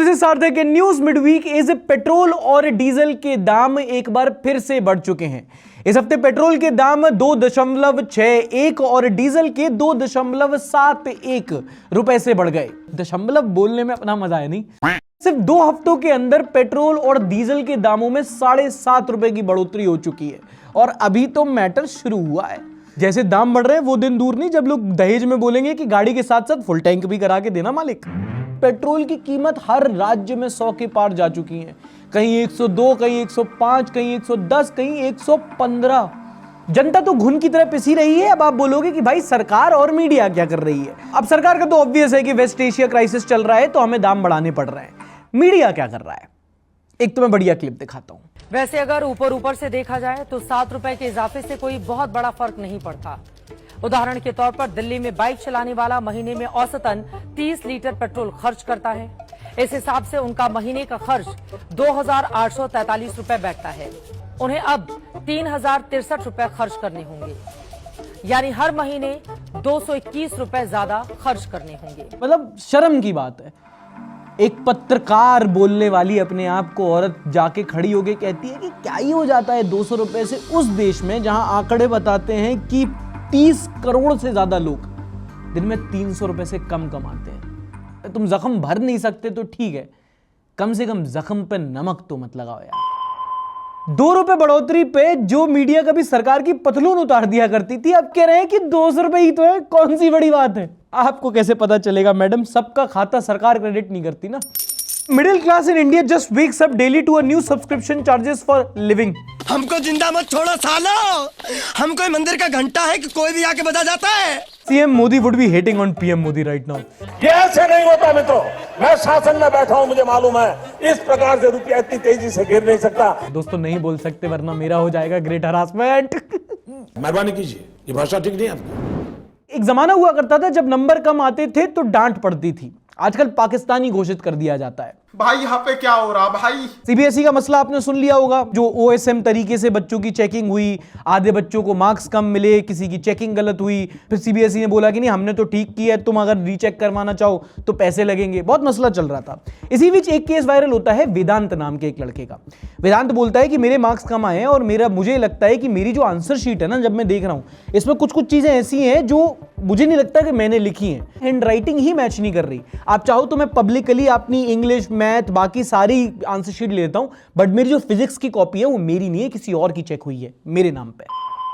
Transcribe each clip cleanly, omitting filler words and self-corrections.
Is सार्थक के news midweek. इस पेट्रोल और डीजल के दाम एक बार फिर से बढ़ चुके हैं। इस हफ्ते पेट्रोल के दाम 2.61 और डीजल के 2.71 रुपए से बढ़ गए। दशमलव बोलने में अपना मजा है नहीं। सिर्फ 2 हफ्तों के अंदर पेट्रोल और डीजल के दामों में 7.5 रुपए की बढ़ोतरी हो चुकी है और अभी तो मैटर शुरू हुआ है। जैसे दाम बढ़ रहे हैं वो दिन दूर नहीं जब लोग दहेज में बोलेंगे कि गाड़ी के साथ साथ फुल टैंक भी करा के देना मालिक। पेट्रोल की कीमत हर राज्य में 100 के पार जा चुकी है। कहीं 102, कहीं 105, कहीं 110, कहीं 115। जनता तो घुन की तरह पिसी रही है। अब आप बोलोगे कि भाई सरकार और मीडिया क्या कर रही है। अब सरकार का तो ऑब्वियस है कि वेस्ट एशिया क्राइसिस चल रहा है तो हमें दाम बढ़ाने पड़ रहे हैं। मीडिया क्या कर रहा है, एक तो मैं बढ़िया क्लिप दिखाता हूं। वैसे अगर ऊपर से देखा जाए तो 7 रुपए के इजाफे से कोई बहुत बड़ा फर्क नहीं पड़ता। उदाहरण के तौर पर दिल्ली में बाइक चलाने वाला महीने में औसतन 30 लीटर पेट्रोल खर्च करता है। इस हिसाब से उनका महीने का खर्च 2,843 रुपए बैठता है। उन्हें अब 3,063 रुपए खर्च करने होंगे, यानी हर महीने 221 रुपए ज्यादा खर्च करने होंगे। मतलब शर्म की बात है। एक पत्रकार बोलने वाली अपने आप को औरत जाके खड़ी होके कहती है कि क्या ही हो जाता है 200 रुपए से, उस देश में जहां आंकड़े बताते हैं कि 30 करोड़ से ज्यादा लोग दिन में 300 रुपए से कम कमाते हैं। तुम जख्म भर नहीं सकते तो ठीक है, कम से कम जख्म पे नमक तो मत लगाओ यार। 2 रुपए बढ़ोतरी पे जो मीडिया कभी सरकार की पतलून उतार दिया करती थी, अब कह रहे हैं कि 200 रुपए ही तो है, कौन सी बड़ी बात है। आपको कैसे पता चलेगा मैडम, सबका खाता सरकार क्रेडिट नहीं करती ना। Middle class in India just wakes up daily to a new subscription charges for living. हमको जिंदा मत छोड़ो सालो, हम कोई मंदिर का घंटा है कि कोई भी आके बजा जाता है। CM Modi would be hating on PM Modi right now. ये ऐसे नहीं होता मित्रों, मैं शासन में बैठा हूं, मुझे मालूम है इस प्रकार से रुपया इतनी तेजी से गिर नहीं सकता। दोस्तों नहीं बोल सकते वरना मेरा हो जाएगा ग्रेट हरासमेंट। मेहरबानी कीजिए, ये भाषा ठीक नहीं है आपकी। एक जमाना हुआ करता था जब नंबर कम आते थे तो डांट पड़ती थी। आजकल पाकिस्तानी घोषित कर दिया जाता है। भाई यहाँ पे क्या हो रहा भाई। सीबीएसई का मसला आपने सुन लिया होगा, जो ओएसएम तरीके से बच्चों की चेकिंग हुई, आधे बच्चों को मार्क्स कम मिले, किसी की चेकिंग गलत हुई, फिर सीबीएसई ने बोला कि नहीं हमने तो ठीक किया है, तुम अगर रीचेक करवाना चाहो तो पैसे लगेंगे। बहुत मसला चल रहा था। इसी बीच एक केस वायरल होता है वेदांत नाम के एक लड़के का। वेदांत बोलता है कि मेरे मार्क्स कम आए हैं और मुझे लगता है कि मेरी जो आंसर शीट है ना, जब मैं देख रहा हूं इसमें कुछ चीजें ऐसी हैं जो मुझे नहीं लगता कि मैंने लिखी हैं। हैंड राइटिंग ही मैच नहीं कर रही। आप चाहो तो मैं पब्लिकली अपनी इंग्लिश, मैथ, बाकी सारी आंसर शीट ले लेता हूं, बट मेरी जो फिजिक्स की कॉपी है वो मेरी नहीं है, किसी और की चेक हुई है मेरे नाम पे।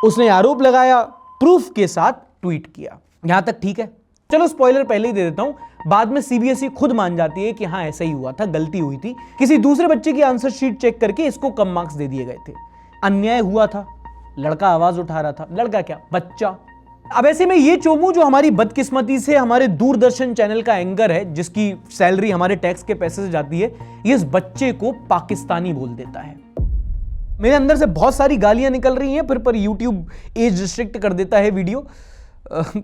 उसने आरोप लगाया, प्रूफ के साथ ट्वीट किया। यहां तक ठीक है। चलो स्पॉइलर पहले ही दे देता हूं, बाद में सीबीएसई खुद मान जाती है कि हां ऐसा ही हुआ था, गलती हुई थी, किसी दूसरे बच्चे की आंसर शीट चेक करके इसको कम मार्क्स दे दिए गए थे। अन्याय हुआ था, लड़का आवाज उठा रहा था, लड़का क्या बच्चा। अब ऐसे में ये चोमू जो हमारी बदकिस्मती से हमारे दूरदर्शन चैनल का एंकर है, जिसकी सैलरी हमारे टैक्स के पैसे से जाती है, ये इस बच्चे को पाकिस्तानी बोल देता है। मेरे अंदर से बहुत सारी गालियां निकल रही हैं, फिर पर यूट्यूब एज रिस्ट्रिक्ट कर देता है वीडियो,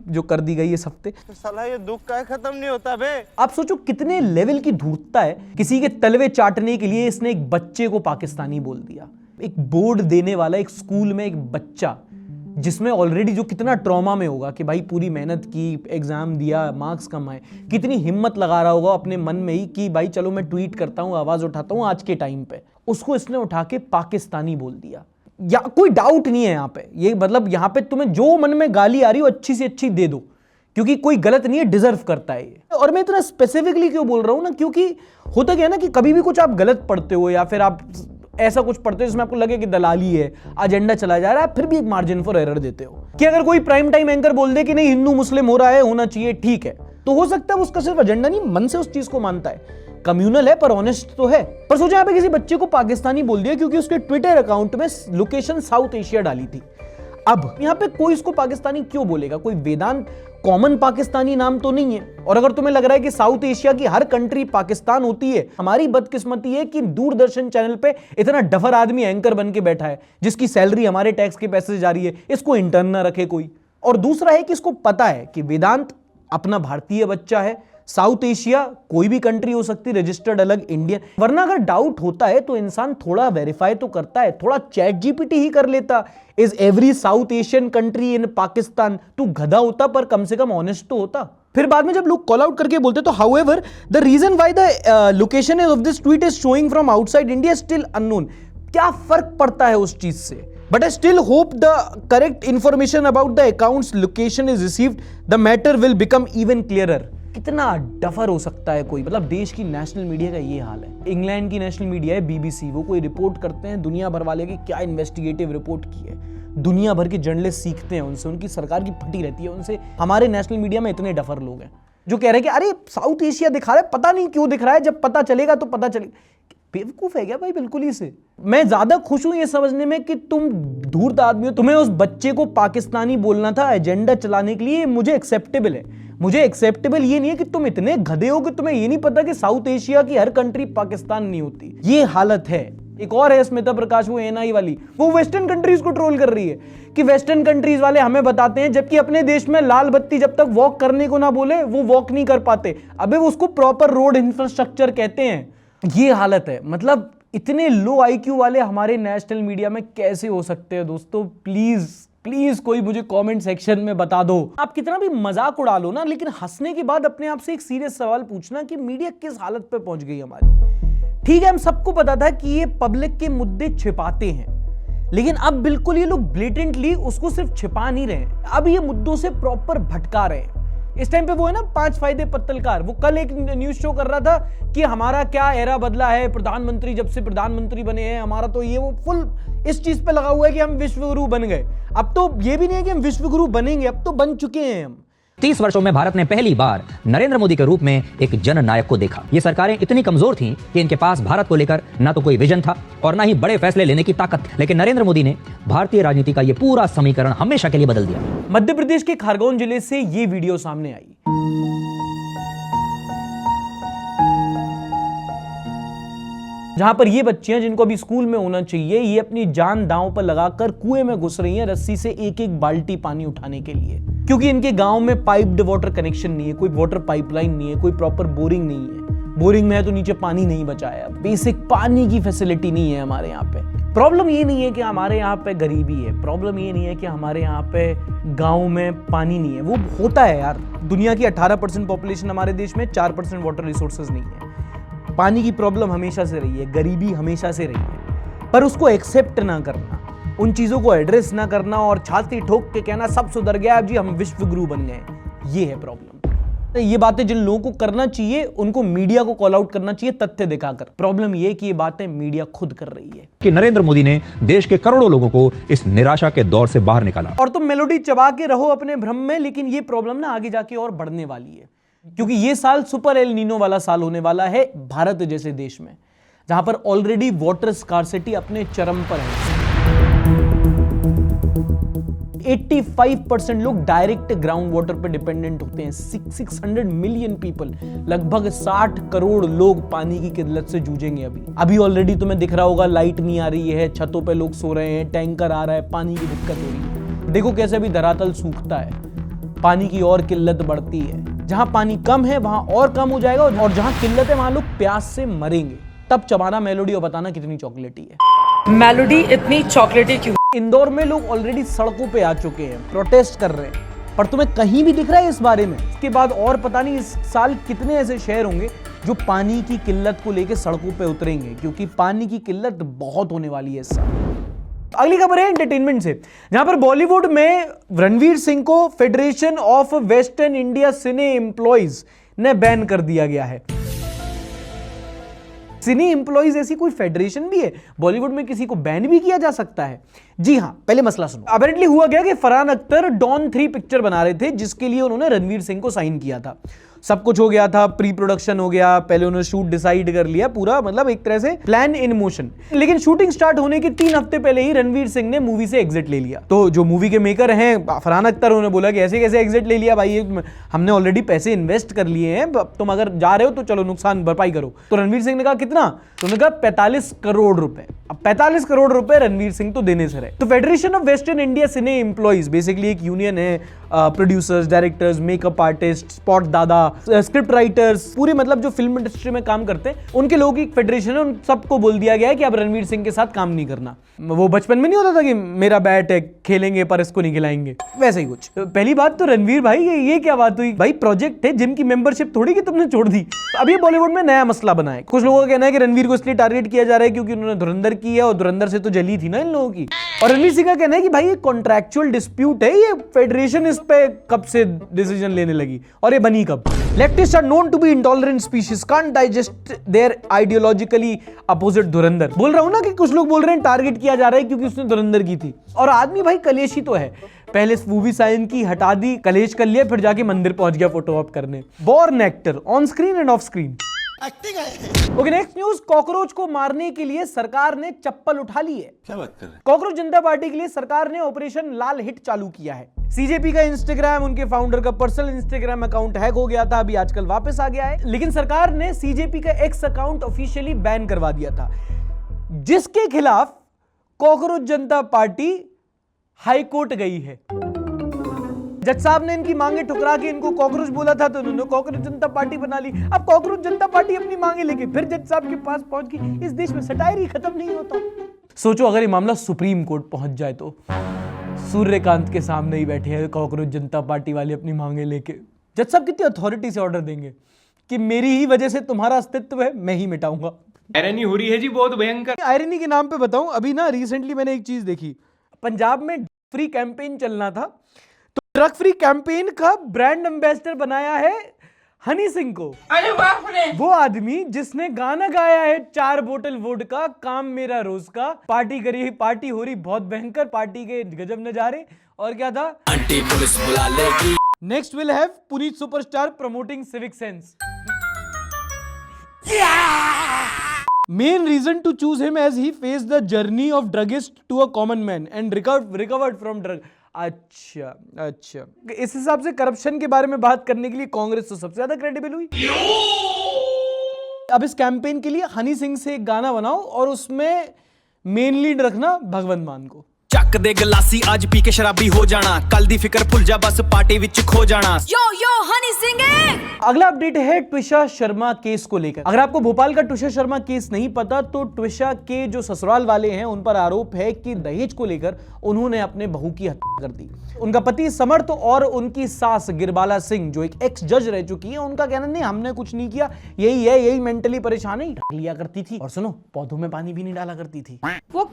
जो कर दी गई इस हफ्ते। साला ये दुख का खत्म नहीं होता बे। आप सोचो कितने लेवल की धूर्तता है। किसी के तलवे चाटने के लिए इसने एक बच्चे को पाकिस्तानी बोल दिया। एक बोर्ड देने वाला एक स्कूल में एक बच्चा, जिसमें ऑलरेडी जो कितना ट्रॉमा में होगा कि भाई पूरी मेहनत की, एग्जाम दिया, मार्क्स कम आए, कितनी हिम्मत लगा रहा होगा अपने मन में ही कि भाई चलो मैं ट्वीट करता हूं, आवाज उठाता हूं आज के टाइम पे। उसको इसने उठा के पाकिस्तानी बोल दिया। या कोई डाउट नहीं है यहां पे, ये मतलब यहां पे तुम्हें जो मन में गाली आ रही हो अच्छी से अच्छी दे दो, क्योंकि कोई गलत नहीं है, डिजर्व करता है ये। और मैं इतना स्पेसिफिकली क्यों बोल रहा हूं ना, क्योंकि होता क्या है ना कि कभी भी कुछ आप गलत पढ़ते हो या फिर आप ऐसा कुछ पढ़ते हो जिसमें आपको लगे कि दलाली है, एजेंडा चला जा रहा है, फिर भी एक मार्जिन फॉर एरर देते हो। कि अगर कोई प्राइम टाइम एंकर बोल दे कि नहीं हिंदू मुस्लिम हो रहा है, होना चाहिए, ठीक है, तो हो सकता है उसका सिर्फ एजेंडा नहीं, मन से उस चीज को मानता है, कम्युनल है पर ऑनेस्ट तो है। पर सोचा यहाँ पे किसी बच्चे को पाकिस्तानी बोल दिया क्योंकि उसके ट्विटर अकाउंट में लोकेशन साउथ एशिया डाली थी। अब यहाँ पे कोई इसको पाकिस्तानी क्यों बोलेगा? कोई वेदांत कॉमन पाकिस्तानी नाम तो नहीं है। और अगर तुम्हें लग रहा है कि साउथ एशिया की हर कंट्री पाकिस्तान होती है, हमारी बदकिस्मती है कि दूरदर्शन चैनल पे इतना डफर आदमी एंकर बन के बैठा है, जिसकी सैलरी हमारे टैक्स के पैसे से जा रही है, इसको इंटर्न ना रखे कोई। और दूसरा है कि इसको पता है कि वेदांत अपना भारतीय बच्चा है, साउथ एशिया कोई भी कंट्री हो सकती, रजिस्टर्ड अलग, इंडियन। वरना अगर डाउट होता है तो इंसान थोड़ा वेरीफाई तो करता है, थोड़ा चैट जीपीटी ही कर लेता। Is every south Asian country in Pakistan? तू गधा होता पर कम से कम ऑनेस्ट तो होता। फिर बाद में जब लोग कॉल आउट करके बोलते तो however the reason why the location of this tweet is showing from outside India still unknown. क्या फर्क पड़ता है उस चीज से? But I still hope the correct information about the account's location is received, the matter will become even clearer. कितना duffer हो सकता है कोई, मतलब देश की नेशनल मीडिया का ये हाल है। इंग्लैंड की नेशनल मीडिया है BBC, वो कोई रिपोर्ट करते हैं दुनिया भर वाले की क्या इन्वेस्टिगेटिव रिपोर्ट की है, दुनिया भर के जर्नलिस्ट सीखते हैं उनसे, उनकी सरकार की फटी रहती है उनसे। हमारे नेशनल मीडिया में इतने डफर लोग हैं जो कह रहे हैं कि अरे साउथ एशिया दिखा रहा है, पता नहीं क्यों दिख रहा है, जब पता चलेगा तो पता चलेगा। बेवकूफ है क्या भाई बिल्कुल ही से। मैं ज्यादा खुश हूं ये समझने में कि तुम धूर्त आदमी हो, तुम्हें उस बच्चे को पाकिस्तानी बोलना था एजेंडा चलाने के लिए, मुझे एक्सेप्टेबल है। मुझे एक्सेप्टेबल ये नहीं है कि तुम इतने गधे हो कि तुम्हें ये नहीं पता कि साउथ एशिया की हर कंट्री पाकिस्तान नहीं होती। ये हालत है। एक और है स्मिता प्रकाश, वो NI वाली, वो वेस्टर्न कंट्रीज को ट्रोल कर रही है कि वेस्टर्न कंट्रीज वाले हमें बताते हैं, जबकि अपने देश में लाल बत्ती जब तक वॉक करने को ना बोले वो वॉक नहीं कर पाते। अबे उसको प्रॉपर रोड इंफ्रास्ट्रक्चर कहते हैं। ये हालत है। मतलब इतने लो IQ वाले हमारे नेशनल मीडिया में कैसे हो सकते हैं दोस्तों? प्लीज प्लीज कोई मुझे कमेंट सेक्शन में बता दो। आप कितना भी मजाक उड़ा लो ना, लेकिन हंसने के बाद अपने आप से एक सीरियस सवाल पूछना कि मीडिया किस हालत पे पहुंच गई हमारी। ठीक है, हम सबको पता था कि ये पब्लिक के मुद्दे छिपाते हैं, लेकिन अब बिल्कुल ये लोग ब्लेटेंटली उसको सिर्फ छिपा नहीं रहे हैं, अब ये मुद्दों से प्रॉपर भटका रहे हैं। इस टाइम पे वो है ना 5 फायदे पत्तलकार, वो कल एक न्यूज शो कर रहा था कि हमारा क्या एरा बदला है, प्रधानमंत्री जब से प्रधानमंत्री बने हैं हमारा तो ये, वो फुल इस चीज पे लगा हुआ है कि हम विश्वगुरु बन गए। अब तो ये भी नहीं है कि हम विश्वगुरु बनेंगे, अब तो बन चुके हैं हम। 30 वर्षों में भारत ने पहली बार नरेंद्र मोदी के रूप में एक जननायक को देखा। ये सरकारें इतनी कमजोर थीं कि इनके पास भारत को लेकर ना तो कोई विजन था और ना ही बड़े फैसले लेने की ताकत, लेकिन नरेंद्र मोदी ने भारतीय राजनीति का ये पूरा समीकरण हमेशा के लिए बदल दिया। मध्य प्रदेश के खरगोन जिले से ये वीडियो सामने आई। जहां पर ये बच्चियां जिनको अभी स्कूल में होना चाहिए, ये अपनी जान दांव पर लगाकर कुएं में घुस रही हैं रस्सी से एक एक बाल्टी पानी उठाने के लिए, क्योंकि इनके गांव में पाइप्ड वाटर कनेक्शन नहीं है, कोई वाटर पाइपलाइन नहीं है, कोई प्रॉपर बोरिंग नहीं है। बोरिंग में है तो नीचे पानी नहीं बचा है, बेसिक पानी की फैसिलिटी नहीं है हमारे यहाँ पे। प्रॉब्लम ये नहीं है कि हमारे यहाँ पे गरीबी है, प्रॉब्लम ये नहीं है कि हमारे यहाँ पे गाँव में पानी नहीं है, वो होता है यार। दुनिया की 18% पॉपुलेशन हमारे देश में, 4% वाटर रिसोर्सेज नहीं है। पानी की प्रॉब्लम हमेशा से रही है, गरीबी हमेशा से रही है, पर उसको एक्सेप्ट ना करना, उन चीजों को एड्रेस ना करना और छाती ठोक के कहना सब सुधर गया अब जी हम विश्वगुरु बन गए, ये है प्रॉब्लम। ये बातें जिन लोगों को करना चाहिए उनको मीडिया को कॉल आउट करना चाहिए तथ्य दिखाकर। प्रॉब्लम ये कि ये बातें मीडिया खुद कर रही है कि नरेंद्र मोदी ने देश के करोड़ों लोगों को इस निराशा के दौर से बाहर निकाला। और तुम मेलोडी चबा के रहो अपने भ्रम में, लेकिन ये प्रॉब्लम ना आगे जाके और बढ़ने वाली है, क्योंकि ये साल सुपर एल नीनो वाला साल होने वाला है भारत जैसे देश में, जहां पर ऑलरेडी वाटर स्कार्सिटी अपने चरम पर है। 85% लोग डायरेक्ट ग्राउंड वाटर पर डिपेंडेंट होते हैं। 600 मिलियन पीपल, लगभग 60 करोड़ लोग पानी की किल्लत से जूझेंगे। अभी ऑलरेडी तुम्हें दिख रहा होगा लाइट नहीं आ रही है, छतों पे लोग सो रहे हैं, टैंकर आ रहा है, पानी की दिक्कत हो रही है। देखो कैसे अभी धरातल सूखता है, पानी की और किल्लत बढ़ती है। जहां पानी कम है वहां और कम हो जाएगा, और जहां किल्लत है वहां लोग प्यास से मरेंगे। तब चबाना मेलोडी और बताना कितनी चॉकलेटी है। मेलोडी इतनी चॉकलेटी क्यों? इंदौर में लोग ऑलरेडी सड़कों पे आ चुके हैं, प्रोटेस्ट कर रहे हैं, पर तुम्हें कहीं भी दिख रहा है इस बारे में? इसके बाद और पता नहीं इस साल कितने ऐसे शहर होंगे जो पानी की किल्लत को लेकर सड़कों पे उतरेंगे, क्योंकि पानी की किल्लत बहुत होने वाली है इस साल। अगली खबर है एंटरटेनमेंट से, जहां पर बॉलीवुड में रणवीर सिंह को federation of western India cine employees ने बैन कर दिया गया है। सिने एम्प्लॉइज ऐसी कोई फेडरेशन भी है? बॉलीवुड में किसी को बैन भी किया जा सकता है? जी हां, पहले मसला सुनो। अपेरेंटली हुआ गया कि फरहान अख्तर डॉन 3 पिक्चर बना रहे थे, जिसके लिए उन्होंने रणवीर सिंह को साइन किया था। सब कुछ हो गया था, प्री प्रोडक्शन हो गया, पहले उन्होंने शूट डिसाइड कर लिया, पूरा मतलब एक तरह से प्लान इन मोशन। लेकिन शूटिंग स्टार्ट होने के 3 हफ्ते पहले ही रणवीर सिंह ने मूवी से एग्जिट ले लिया। तो जो मूवी के मेकर हैं फरहान अख्तर, उन्होंने बोला कि ऐसे कैसे एग्जिट ले लिया भाई, हमने ऑलरेडी पैसे इन्वेस्ट कर लिए हैं, तुम अगर जा रहे हो तो चलो नुकसान भरपाई करो। तो रणवीर सिंह ने कहा कितना? तो उन्होंने कहा 45 करोड़ रुपए। अब 45 करोड़ रुपए रणवीर सिंह तो देने से रहे। तो federation of western India cine employees basically एक यूनियन है producers, directors, makeup artist, spot दादा, स्क्रिप्ट राइटर्स, पूरे मतलब जो फिल्म इंडस्ट्री में काम करते हैं उनके लोगों की एक फेडरेशन है। उन सबको बोल दिया गया है कि अब रणवीर सिंह के साथ काम नहीं करना। वो बचपन में नहीं होता था कि मेरा बैट है, खेलेंगे पर इसको नहीं खिलाएंगे, वैसे ही कुछ। पहली बात तो रणवीर भाई ये क्या बात हुई भाई? प्रोजेक्ट है, जिम की मेंबरशिप थोड़ी कि तुमने छोड़ दी। तो अब ये बॉलीवुड में नया मसला बना है। कुछ लोगों का कहना है कि रणवीर को इसलिए टारगेट किया जा रहा है क्योंकि उन्होंने धुरंधर की है और धुरंधर से तो जली थी ना इन लोगों की। और रणवीर सिंह का कहना है कि भाई ये कॉन्ट्रैक्चुअल डिस्प्यूट है, ये फेडरेशन इस पे कब से डिसीजन लेने लगी और ये बनी कब? Leftist are known to be intolerant species, can't digest their ideologically opposite Dhurandhar. बोल रहा हूं ना कि कुछ लोग बोल रहे हैं टारगेट किया जा रहा है क्योंकि उसने धुरंधर की थी। और आदमी भाई कलेश ही तो है। पहले मूवी साइन की, हटा दी, कलेश कर लिया, फिर जाके मंदिर पहुंच गया फोटो ऑप करने। Born actor on screen end of screen. Okay, next news. Cockroach को मारने के लिए सरकार ने चप्पल उठा ली है। क्या बात कर रहे हैं? कॉकरोच जनता पार्टी के लिए सरकार ने ऑपरेशन लाल हिट चालू किया है। सीजेपी का इंस्टाग्राम, उनके फाउंडर का पर्सनल इंस्टाग्राम अकाउंट हैक हो गया था, अभी आजकल वापस आ गया है। लेकिन सरकार ने सीजेपी का एक्स अकाउंट ऑफिशियली बैन करवा दिया था, जिसके खिलाफ कॉकरोच जनता पार्टी हाई कोर्ट गई है। जज साहब ने इनकी मांगे ठुकरा के इनको कॉकरोच बोला था तो उन्होंने कॉकरोच जनता पार्टी बना ली। अब कॉकरोच जनता पार्टी अपनी मांगे लेके फिर जज साहब के पास पहुंच गई। इस देश में सटायर ही खत्म नहीं होता। सोचो अगर ये मामला सुप्रीम कोर्ट पहुंच जाए तो सूर्यकांत के सामने ही बैठे हैं कॉकरोच जनता पार्टी वाले अपनी मांगे लेके। जज साहब कितनी अथॉरिटी से ऑर्डर देंगे कि मेरी ही वजह से तुम्हारा अस्तित्व है, मैं ही मिटाऊंगा। आयरनी हो रही है जी, बहुत भयंकर। आयरनी के नाम पे बताऊं, अभी ना रिसेंटली मैंने एक चीज देखी। पंजाब में फ्री कैंपेन चलना था तो ड्रग फ्री कैंपेन का ब्रांड एम्बेसडर बनाया है हनी सिंह को। अरे बाप रे! वो आदमी जिसने गाना गाया है 4 बोतल वोडका, काम मेरा रोज का, पार्टी करी, पार्टी हो रही बहुत भयंकर, पार्टी के गजब नजारे। और क्या था? आंटी पुलिस बुला लेगी। Next will have Puneet superstar promoting civic sense. Main reason to choose him as he faced the journey of druggist to a common man and recovered from drug। अच्छा, इस हिसाब से करप्शन के बारे में बात करने के लिए कांग्रेस तो सबसे ज्यादा क्रेडिबल हुई। अब इस कैंपेन के लिए हनी सिंह से एक गाना बनाओ और उसमें मेन लीड रखना भगवंत मान को। ਚੱਕ ਦੇ ਗਲਾਸੀ ਅੱਜ ਪੀ ਕੇ ਸ਼ਰਾਬੀ ਹੋ ਜਾਣਾ, ਕੱਲ ਦੀ ਫਿਕਰ ਭੁੱਲ ਜਾ ਬਸ ਪਾर्टी ਵਿੱਚ खो जाना। यो हनी सिंह। अगला अपडेट है ट्विशा शर्मा केस को लेकर। अगर आपको भोपाल का ट्विशा शर्मा केस नहीं पता तो ट्विशा के जो ससुराल वाले हैं उन पर आरोप है कि दहेज को लेकर उन्होंने अपने बहू की हत्या कर दी। उनका पति समर्थ और उनकी सास गिरबाला सिंह जो एक एक्स जज रह चुकी है, उनका कहना नहीं हमने कुछ नहीं किया, यही है, यही मेंटली परेशान है, ढक लिया करती थी। और सुनो, पौधों में पानी भी नहीं डाला करती थी। वो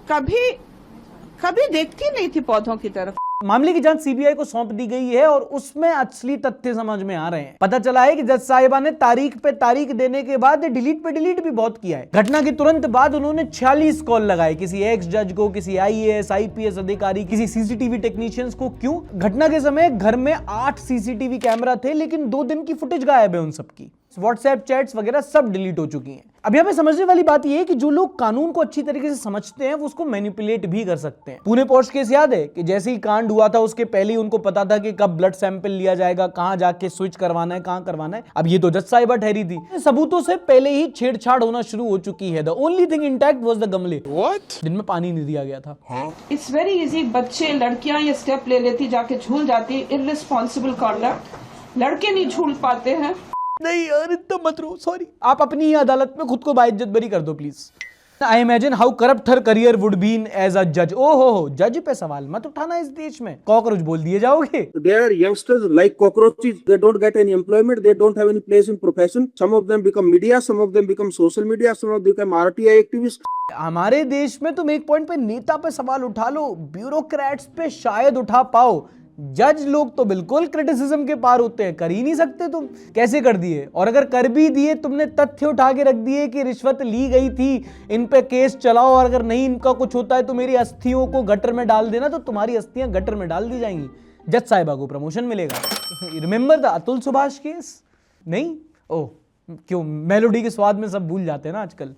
कभी देखती नहीं थी पौधों की तरफ। मामले की जांच सीबीआई को सौंप दी गई है और उसमें असली तथ्य समझ में आ रहे हैं। पता चला है कि जज साहिबा ने तारीख पे तारीख देने के बाद डिलीट पे डिलीट भी बहुत किया है। घटना के तुरंत बाद उन्होंने 46 कॉल लगाए किसी एक्स जज को, किसी आईएएस आईपीएस अधिकारी, किसी सीसीटीवी टेक्नीशियंस को। क्यों? घटना के समय घर में 8 सीसीटीवी कैमरा थे लेकिन 2 दिन की फुटेज गायब है उन सबकी। व्हाट्सएप चैट्स वगैरह सब डिलीट हो चुकी हैं। अब यहाँ पे समझने वाली बात यह है कि जो लोग कानून को अच्छी तरीके से समझते हैं वो उसको मैनिपुलेट भी कर सकते हैं। पुणे पोस्ट केस याद है कि जैसे ही कांड हुआ था उसके पहले ही उनको पता था कि कब ब्लड सैंपल लिया जाएगा, कहां जाके स्विच करवाना है, कहां करवाना है। अब ये तो जज साहिबा ठहरी थी, सबूतों से पहले ही छेड़छाड़ होना शुरू हो चुकी है। The only thing intact was the गमले जिनमें पानी नहीं दिया गया था। It's very easy. बच्चे लड़कियां ये स्टेप ले लेती, जाके झूल जाती। Irresponsible conduct. लड़के नहीं झूल पाते हैं। नहीं यार, इतना मत रो, सॉरी। आप अपनी ही अदालत में खुद को बाइज्जत बरी कर दो please. I imagine how corrupt her career would been as a जज। ओ हो, जज पे सवाल मत उठाना इस देश में, कॉकरोच बोल दिए जाओगे। There are youngsters like cockroaches. They don't get any employment. They don't have any place in profession. Some of them become media. Some of them become social media. Some of them become RTI activists. हमारे देश में तुम एक point पे नेता पे सवाल उठा लो, ब्यूरोक्रेट्स पे शायद उठा पाओ, जज लोग तो बिल्कुल क्रिटिसिज्म के पार होते हैं। कर ही नहीं सकते तुम। कैसे कर दिए? और अगर कर भी दिए, तुमने तथ्य उठा के रख दिए कि रिश्वत ली गई थी, इन पे केस चलाओ और अगर नहीं इनका कुछ होता है तो मेरी अस्थियों को गटर में डाल देना, तो तुम्हारी अस्थियां गटर में डाल दी जाएंगी। जज साहिबा को प्रमोशन मिलेगा। Remember the Atul Subhash case? नहीं? ओह क्यों, मेलोडी के स्वाद में सब भूल जाते हैं ना आजकल।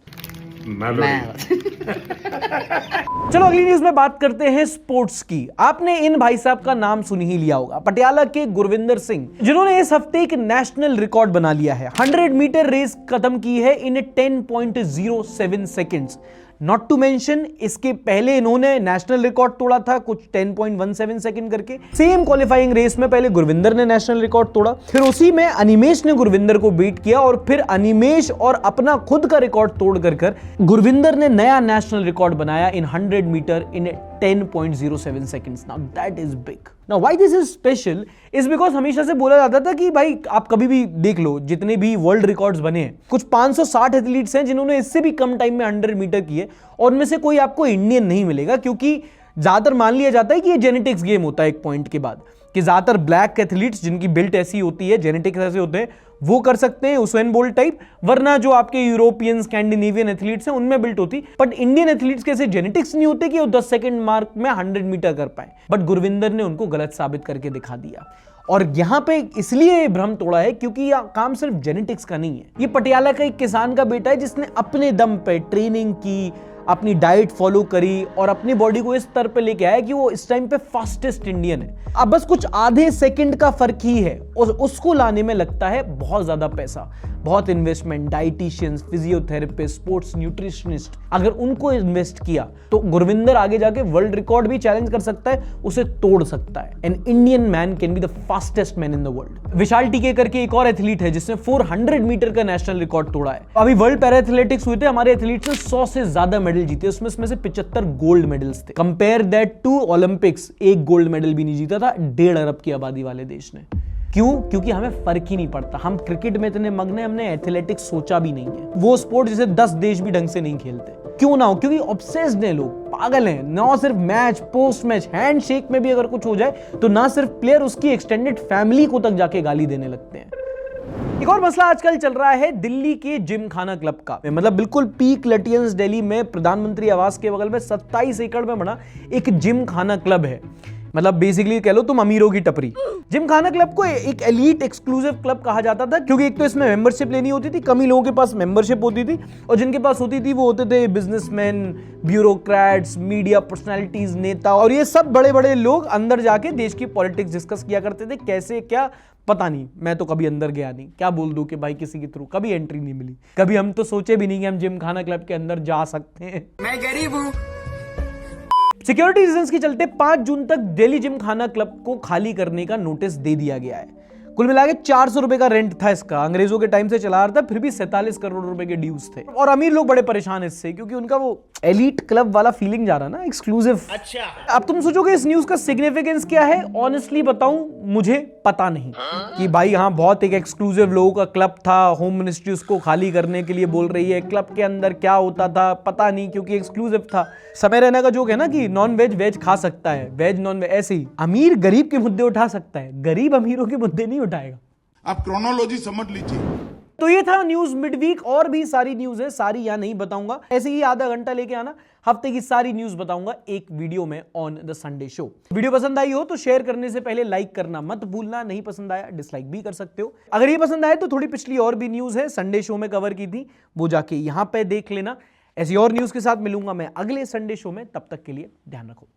चलो अगली न्यूज में बात करते हैं स्पोर्ट्स की। आपने इन भाई साहब का नाम सुन ही लिया होगा, पटियाला के गुरविंदर सिंह, जिन्होंने इस हफ्ते एक नेशनल रिकॉर्ड बना लिया है। 100 मीटर रेस खत्म की है इन 10.07 सेकेंड्स। नॉट टू मेंशन इसके पहले इन्होंने नेशनल रिकॉर्ड तोड़ा था कुछ 10.17 सेकंड करके। सेम क्वालिफाइंग रेस में पहले गुरविंदर ने नेशनल रिकॉर्ड तोड़ा, फिर उसी में अनिमेश ने गुरविंदर को बीट किया और फिर अनिमेश और अपना खुद का रिकॉर्ड तोड़ कर गुरविंदर ने नया नेशनल रिकॉर्ड बनाया इन 100 metre in 10.07 seconds. Now that is big. Now why this is special is because हमेशा से बोला जाता था कि भाई आप कभी भी देख लो जितने भी वर्ल्ड रिकॉर्ड्स बने हैं, कुछ 560 एथलीट्स हैं जिन्होंने इससे भी कम टाइम में 100 मीटर किए और उनमें से कोई आपको इंडियन नहीं मिलेगा, क्योंकि ज्यादातर मान लिया जाता है कि ये जेनेटिक्स गेम होता है एक पॉइंट के बाद, कि ज्यादातर ब्लैक एथलीट्स जिनकी बिल्ट ऐसी होती है, जेनेटिक्स ऐसे होते हैं, वो कर सकते हैं उसेन बोल्ट टाइप, वरना जो आपके यूरोपियन स्कैंडिनेवियन एथलीट्स हैं उनमें बिल्ट होती। बट इंडियन एथलीट्स के ऐसे जेनेटिक्स नहीं होते कि वो 10 सेकंड मार्क में 100 मीटर कर पाए, बट गुरविंदर ने उनको गलत साबित करके दिखा दिया। और यहां पे इसलिए भ्रम तोड़ा है क्योंकि यह काम सिर्फ जेनेटिक्स का नहीं है। ये पटियाला का एक किसान का बेटा है जिसने अपने दम पे ट्रेनिंग की, अपनी डाइट फॉलो करी और अपनी बॉडी को इस स्तर पे लेके आया कि वो इस टाइम पे फास्टेस्ट इंडियन है। अब बस कुछ आधे सेकंड का फर्क ही है और उसको लाने में लगता है बहुत ज्यादा पैसा, बहुत investment, dietitians, physiotherapist, sports nutritionist, अगर उनको इन्वेस्ट किया तो गुरविंदर आगे जाके वर्ल्ड रिकॉर्ड भी चैलेंज कर सकता है, उसे तोड़ सकता है। An Indian man can be the fastest man in the world. Vishal टीके करके एक और एथलीट है जिसने 400 मीटर का नेशनल रिकॉर्ड तोड़ा है। अभी वर्ल्ड पैरा एथलेटिक्स हुए थे, हमारे एथलीट्स ने 100 से ज्यादा मेडल जीते, उसमें से 75 गोल्ड मेडल्स थे। कंपेयर दैट टू ओलंपिक्स, एक गोल्ड मेडल भी नहीं जीता था 1.5 अरब की आबादी वाले देश ने। क्यों? क्योंकि हमें फर्क ही नहीं पड़ता, हम क्रिकेट में इतने मग्न हैं, हमने एथलेटिक्स सोचा भी नहीं है। वो स्पोर्ट जिसे 10 देश भी ढंग से नहीं खेलते। क्यों ना हो? क्योंकि ऑब्सेस्ड हैं लोग, पागल हैं। ना सिर्फ मैच, पोस्ट मैच, हैंडशेक में भी अगर कुछ हो जाए तो ना सिर्फ प्लेयर, उसकी एक्सटेंडेड फैमिली को तक जाके गाली देने लगते हैं। एक और मसला आजकल चल रहा है दिल्ली के जिम खाना क्लब का, मतलब बिल्कुल पीक लटियंस दिल्ली में प्रधानमंत्री आवास के बगल में 27 एकड़ में बना एक जिम खाना क्लब है। मतलब बेसिकली कह लो तुम अमीरों की टपरी। जिम खाना क्लब को एक एलीट एक्सक्लूसिव क्लब कहा जाता था क्योंकि एक तो इसमें मेंबरशिप लेनी होती थी, कम ही लोगों के पास मेंबरशिप होती थी, और जिनके पास होती थी वो होते थे बिजनेसमैन, ब्यूरोक्रेट्स, मीडिया पर्सनालिटीज, नेता, और ये सब बड़े बड़े लोग अंदर जाके देश की पॉलिटिक्स डिस्कस किया करते थे। कैसे क्या पता नहीं, मैं तो कभी अंदर गया नहीं, क्या बोल दूं कि भाई किसी के थ्रू कभी एंट्री नहीं मिली, कभी हम तो सोचे भी नहीं कि हम जिम खाना क्लब के अंदर जा सकते हैं। मैं गरीब हूँ। सिक्योरिटी रीजंस के चलते 5 जून तक दिल्ली जिम खाना क्लब को खाली करने का नोटिस दे दिया गया है। कुल मिला के 400 रुपए का रेंट था इसका, अंग्रेजों के टाइम से चला रहा था, फिर भी 47 करोड़ रुपए के ड्यूज थे। और अमीर लोग बड़े परेशान इससे क्योंकि उनका वो एलीट क्लब वाला फीलिंग जा रहा ना, एक्सक्लूसिव। अच्छा, अब तुम सोचोगे इस न्यूज का सिग्निफिकेंस क्या है? ऑनेस्टली बताऊं, मुझे पता नहीं कि भाई हाँ बहुत एक एक्सक्लूसिव लोगों का क्लब था, होम मिनिस्ट्री उसको खाली करने के लिए बोल रही है, क्लब के अंदर क्या होता था पता नहीं क्योंकि एक्सक्लूसिव था। समय रहने का जोक है ना कि नॉन वेज वेज खा सकता है, वेज नॉन वेज, ऐसे ही अमीर गरीब के मुद्दे उठा सकता है, गरीब अमीरों के मुद्दे नहीं उठाएगा। आप क्रोनोलॉजी समझ लीजिए। तो ये था न्यूज मिड वीक, और भी सारी न्यूज है, सारी यहाँ नहीं बताऊंगा, ऐसे ही आधा घंटा लेके आना, हफ्ते की सारी न्यूज बताऊंगा एक वीडियो में on the Sunday show. Video पसंद आई हो तो शेयर करने से पहले लाइक करना मत भूलना, नहीं पसंद आया डिसलाइक भी कर सकते हो। अगर ये पसंद आए तो थोड़ी पिछली और भी न्यूज है संडे शो में कवर की थी, वो जाके यहां पे देख लेना। ऐसी और न्यूज के साथ मिलूंगा मैं अगले संडे शो में, तब तक के लिए ध्यान रखो।